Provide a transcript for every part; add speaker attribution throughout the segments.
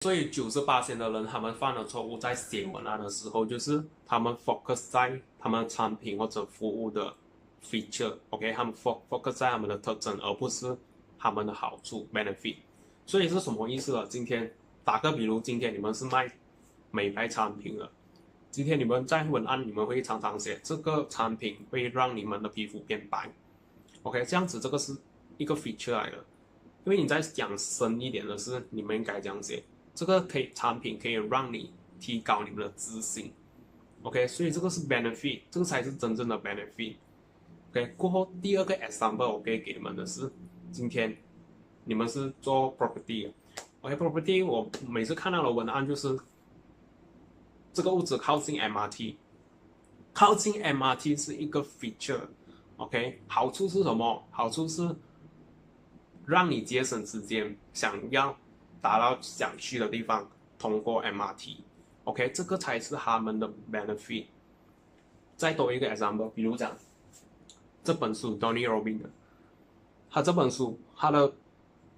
Speaker 1: 所以98%的人他们犯的错误在写文案的时候，就是他们 focus 在他们产品或者服务的 feature，OK， 他们 focus 在他们的特征，而不是他们的好处 benefit。所以是什么意思呢？今天打个比如，今天你们是卖美白产品的，今天你们在文案你们会常常写这个产品会让你们的皮肤变白 ，OK， 这样子这个是一个 feature 来的。因为你在讲深一点的是，你们应该这样写。这个产品可以让你提高你们的自信 ，OK， 所以这个是 benefit， 这个才是真正的 benefit。OK， 过后第二个 example 我可以给你们的是，今天你们是做 property 的 ，OK，property 我每次看到的文案就是这个屋子靠近 MRT， 靠近 MRT 是一个 feature，OK， 好处是什么？好处是让你节省时间，想要达到想去的地方，通过 MRT，OK， 这个才是他们的 benefit。再多一个 example， 比如讲这本书 Tony Robbins 的，他这本书他的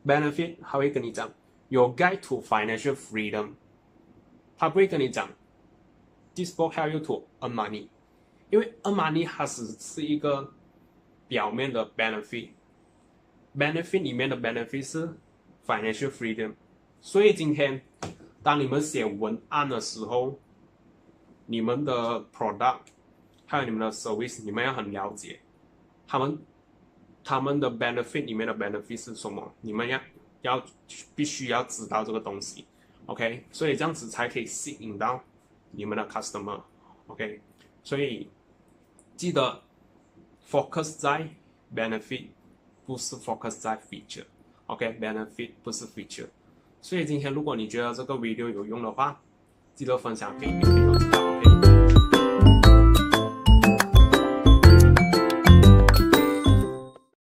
Speaker 1: benefit， 他会跟你讲 Your Guide to Financial Freedom， 他不会跟你讲 This book help you to earn money， 因为 earn money 它是一个表面的 benefit。benefit 里面的 benefit 是 financial freedom， 所以今天当你们写文案的时候，你们的 product 还有你们的 service， 你们要很了解他们的 benefit 里面的 benefit 是什么，你们必须要知道这个东西 ，OK， 所以这样子才可以吸引到你们的 customer，OK， 所以记得 focus 在 benefit。不是 focus 在 feature，OK， benefit 不是 feature， 所以今天如果你觉得这个 video 有用的话，记得分享给你的朋友知道。